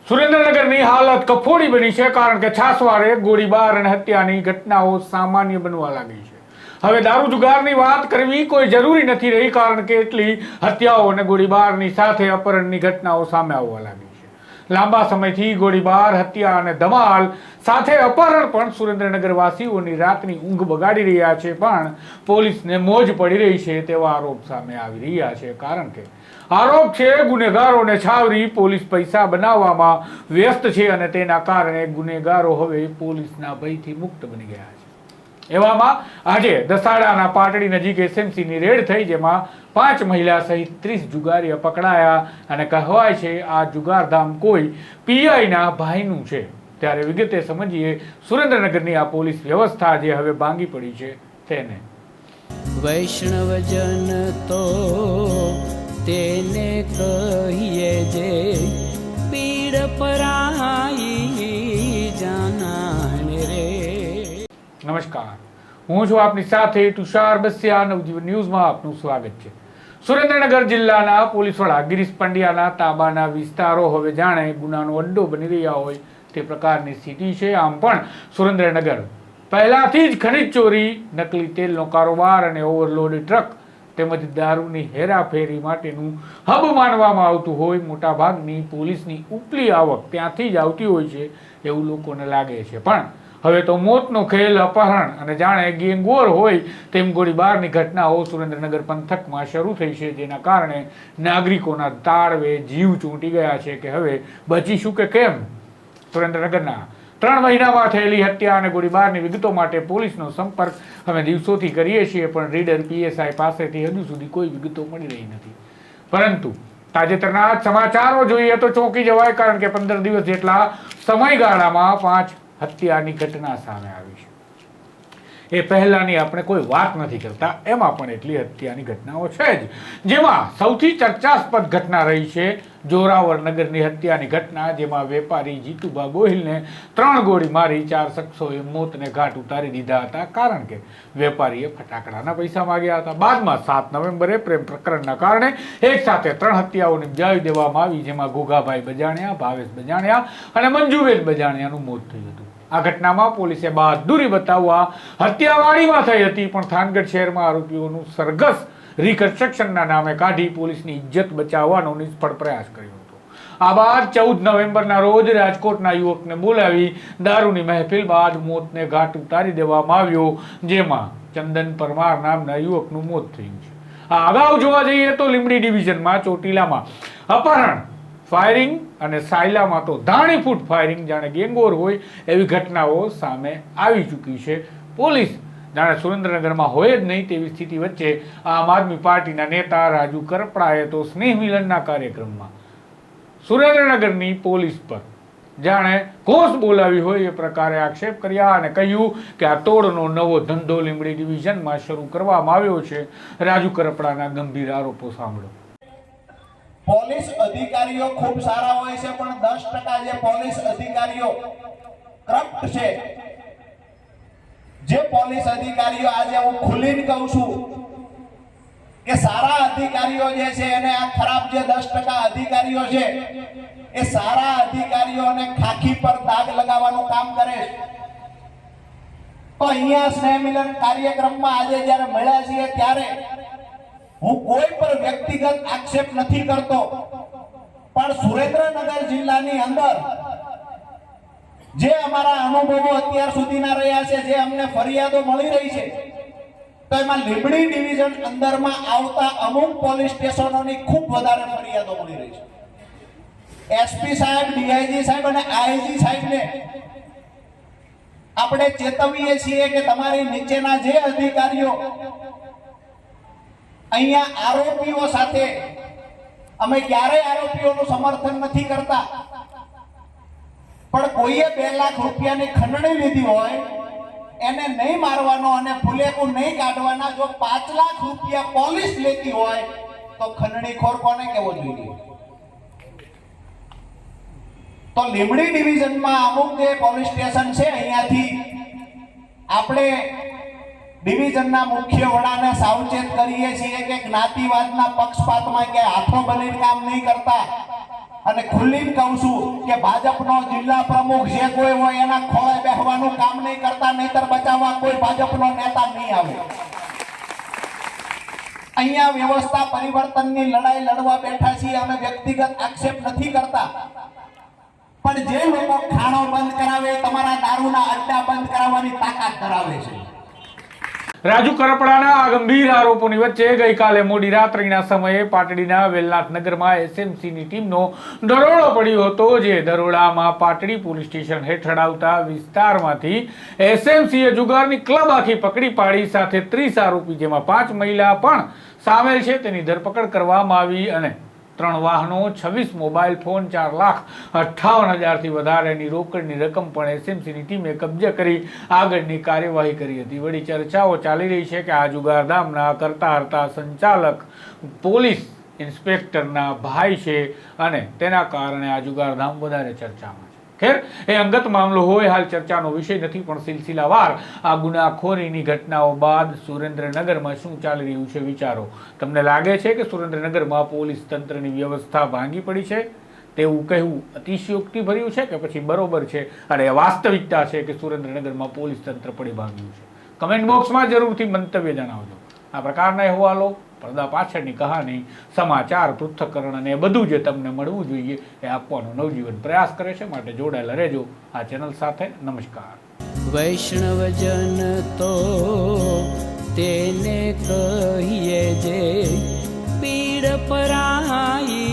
સુરેન્દ્રનગરની હાલત કફોડી બની છે કારણ કે છાસવારે ગોળીબાર અને હત્યાની ઘટનાઓ સામાન્ય બનવા લાગી છે। હવે દારૂ જુગારની વાત કરવી કોઈ જરૂરી નથી રહી કારણ કે એટલી હત્યાઓ અને ગોળીબારની સાથે અપહરણની ઘટનાઓ સામે આવવા લાગી છે। લાંબા સમયથી ગોળીબાર, હત્યા અને ધમાલ સાથે અપહરણ પણ સુરેન્દ્રનગર વાસીઓની રાતની ઊંઘ બગાડી રહ્યા છે, પણ પોલીસને મોજ પડી રહી છે તેવા આરોપ સામે આવી રહ્યા છે। કારણ કે આરોપ છે ગુનેગારોને છાવરી પોલીસ પૈસા બનાવવામાં વ્યસ્ત છે અને તેના કારણે ગુનેગારો હવે પોલીસના ભયથી મુક્ત બની ગયા છે। એવામાં આજે દસાડાના પાટડી નજીક એસએમસીની રેડ થઈ, જેમાં 5 મહિલા સહિત 30 જુગારીઓ પકડાયા અને કહેવાય છે આ જુગારધામ કોઈ પીઆઈના ભાઈનું છે। ત્યારે વિગતે સમજીએ સુરેન્દ્રનગરની આ પોલીસ વ્યવસ્થા જે હવે ભાંગી પડી છે તેને। વૈષ્ણવજન તો તેને કહીએ જે પીડ પરાઈ જાનાને રે। નમસ્કાર, હું છું આપની સાથે તુષાર બસિયા। નવજીવન ન્યૂઝમાં આપનું સ્વાગત છે। સુરેન્દ્રનગર જિલ્લાના પોલીસ વડા ગિરીશ પંડ્યાના તાબાના વિસ્તારો હવે જાણે ગુનાનો અડ્ડો બની રહ્યા હોય તે પ્રકારની સ્થિતિ છે। આમ પણ સુરેન્દ્રનગર પહેલાથી જ ખનીજ ચોરી, નકલી તેલનો કારોબાર અને ઓવરલોડ ટ્રક તેમજ દારૂની હેરાફેરી માટેનું હબ માનવામાં આવતું હોય, મોટાભાગની પોલીસની ઉપલી આવક ત્યાંથી જ આવતી હોય છે એવું લોકોને લાગે છે। પણ હવે તો મોતનો ખેલ, અપહરણ અને જાણે ગેંગવોર હોય તેમ ગોળીબારની ઘટનાઓ સુરેન્દ્રનગર પંથકમાં શરૂ થઈ છે, જેના કારણે નાગરિકોના તાળવે જીવ ચોંટી ગયા છે કે હવે બચીશું કે કેમ। સુરેન્દ્રનગરના 3 મહિનામાં થયેલી હત્યા અને ગોળીબારની વિગતો માટે પોલીસનો સંપર્ક અમે દિવસોથી કરીએ છીએ, પણ રીડર પીએસઆઈ પાસેથી હજુ સુધી કોઈ વિગતો મળી રહી નથી। પરંતુ તાજેતરના સમાચારો જોઈએ તો ચોંકી જવાય, કારણ કે 15 દિવસ જેટલા સમયગાળામાં 5 હત્યાની ઘટના સામે આવી છે। એ પહેલાની આપણે કોઈ વાત નથી કરતા, એમાં પણ એટલી હત્યાની ઘટનાઓ છે જ, જેમાં સૌથી ચર્ચાસ્પદ ઘટના રહી છે જોરાવરનગરની હત્યાની ઘટના, જેમાં વેપારી જીતુભા ગોહિલને 3 ગોળી મારી 4 શખ્સોએ મોતને ઘાટ ઉતારી દીધા હતા, કારણ કે વેપારીએ ફટાકડાના પૈસા માંગ્યા હતા। બાદમાં 7 નવેમ્બરે પ્રેમ પ્રકરણના કારણે એક સાથે 3 હત્યાઓ નિપજાવી દેવામાં આવી, જેમાં ગોગાભાઈ બજાણિયા, ભાવેશ બજાણિયા અને મંજુબેન બજાણિયાનું મોત થયું હતું। આ ઘટનામાં પોલીસે બહાદુરી બતાવવા હત્યાવાડીમાં થઈ હતી, પણ થાનગઢ શહેરમાં આરોપીઓનું સરઘસ રિકન્સ્ટ્રક્શનના નામે કાઢી પોલીસની ઇજ્જત બચાવવાનો નિષ્ફળ પ્રયાસ કર્યો હતો। આ બાદ 14 નવેમ્બરના રોજ રાજકોટના યુવકને બોલાવી દારૂની મહેફિલ બાદ મોતને ઘાટ ઉતારી દેવામાં આવ્યો, જેમાં ચંદન પરમાર નામના યુવકનું મોત થયું છે। આ અગાઉ જોવા જઈએ તો લીંબડી ડિવિઝનમાં ચોટીલામાં અપહરણ, ફાયરિંગ અને સાયલામાં તો ધાણીફૂટ ફાયરિંગ, જાણે ગેંગવોર હોય એવી ઘટનાઓ સામે આવી ચૂકી છે। પોલીસ જાણે સુરેન્દ્રનગરમાં હોય જ નહીં તેવી સ્થિતિ વચ્ચે આમ આદમી પાર્ટીના નેતા રાજુ કરપડાએ તો સ્નેહ મિલનના કાર્યક્રમમાં સુરેન્દ્રનગરની પોલીસ પર જાણે ઘોષ બોલાવી હોય એ પ્રકારે આક્ષેપ કર્યા અને કહ્યું કે આ તોડનો નવો ધંધો લીંબડી ડિવિઝનમાં શરૂ કરવામાં આવ્યો છે। રાજુ કરપડાના ગંભીર આરોપો સાંભળો। પોલીસ અધિકારીઓ ખૂબ સારા હોય છે, પણ 10% જે પોલીસ અધિકારીઓ કરપ્ટ છે, જે પોલીસ અધિકારીઓ આજે હું ખુલીને કહું છું કે સારા અધિકારીઓ જે છે એને આ ખરાબ જે 10% અધિકારીઓ છે એ સારા અધિકારીઓને ખાખી પર દાગ લગાવવાનું કામ કરે છે। તો અહીંયા સ્નેહ મિલન કાર્યક્રમમાં આજે જ્યારે મળ્યા છીએ ત્યારે હું કોઈ પર વ્યક્તિગત આક્ષેપ નથી કરતો, પણ સુરેન્દ્રનગર જિલ્લાની અંદર જે અમારા અનુભવો અત્યાર સુધીના રહ્યા છે, જે અમને ફરિયાદો મળી રહી છે, તો એમાં લીંબડી ડિવિઝન અંદરમાં આવતા અમુક પોલીસ સ્ટેશનોની ખૂબ વધારે ફરિયાદો મળી રહી છે। એસપી સાહેબ, ડીઆઈજી સાહેબ અને આઈજી સાહેબને આપણે ચેતવીએ છીએ કે તમારી નીચેના જે અધિકારીઓ અહીંયા આરોપીઓ સાથે, અમે ક્યારેય આરોપીઓનું સમર્થન નથી કરતા, પણ કોઈએ 2 લાખ રૂપિયાની ખંડણી લીધી હોય એને નહીં મારવાનો અને ફુલેકું નહીં કાઢવાના। જો 5 લાખ રૂપિયા પોલીસ લેતી હોય તો ખંડણીખોર કોને કહેવો જોઈએ? તો લીંબડી ડિવિઝનમાં અમુક જે પોલીસ સ્ટેશન છે, અહીંયાથી આપણે ડિવિઝનના મુખ્ય વડાને સાવચેત કરીએ છીએ કે જ્ઞાતિવાદના પક્ષપાતમાં કે હાથો બનીને કામ નહીં કરતા। અને ખુલ્લીને કહું છું કે ભાજપનો જિલ્લા પ્રમુખ જે કોઈ હોય એના ખોળે બેહવાનું કામ નહીં કરતા, નહીતર બચાવવા કોઈ ભાજપનો નેતા નહીં આવે. અહીંયા વ્યવસ્થા પરિવર્તનની લડાઈ લડવા બેઠા છીએ. અમે વ્યક્તિગત આક્ષેપ નથી કરતા, પણ જે લોકો ખાણો બંધ કરાવે, તમારા દારૂના અડ્ડા બંધ કરાવવાની તાકાત ધરાવે છે. રાજુ કરપડાના આ ગંભીર આરોપોની વચ્ચે ગઈકાલે મોડી રાત્રિના સમયે પાટડીના વેલનાથનગરમાં એસએમસીની ટીમનો દરોડો પડ્યો હતો. જે દરોડામાં પાટડી પોલીસ સ્ટેશન હેઠળ આવતા વિસ્તારમાંથી એસએમસીએ જુગારની ક્લબ આખી પકડી પાડી. સાથે 30 આરોપી, જેમાં 5 મહિલા પણ સામેલ છે, તેની ધરપકડ કરવામાં આવી અને 3 વાહનો, 26 મોબાઈલ ફોન, 4,58,000થી વધારેની રોકડની રકમ પણ એસએમસીની ટીમે કબજે કરી આગળની કાર્યવાહી કરી હતી. વળી ચર્ચાઓ ચાલી રહી છે કે આ જુગારધામના કરતા હરતા સંચાલક પોલીસ ઇન્સ્પેક્ટરના ભાઈ છે અને તેના કારણે આ જુગારધામ વધારે ચર્ચામાં છે. ખેર, એ અંગત મામલો હોય, હાલ ચર્ચાનો વિષય નથી, પણ સિલસિલાવાર આ ગુનાખોરીની ઘટનાઓ બાદ સુરેન્દ્રનગરમાં શું ચાલી રહ્યું છે વિચારો. તમને લાગે છે કે સુરેન્દ્રનગરમાં પોલીસ તંત્રની વ્યવસ્થા ભાંગી પડી છે તેવું કહેવું અતિશયોક્તિ ભર્યું છે કે પછી બરોબર છે અને વાસ્તવિકતા છે કે સુરેન્દ્રનગરમાં પોલીસ તંત્ર પડી ભાંગ્યું છે? કમેન્ટ બોક્સમાં જરૂરથી મંતવ્ય જણાવજો. આ પ્રકારના અહેવાલો, પડદા પાછળની કહાની, સમાચાર, પૃથ્થકરણ અને બધું જે તમને મળવું જોઈએ એ આપવાનો નવજીવન પ્રયાસ કરે છે. માટે જોડાયેલા રહેજો આ ચેનલ સાથે. નમસ્કાર. વૈષ્ણવજન તો તેને કહીએ જે પીડ પરાઈ.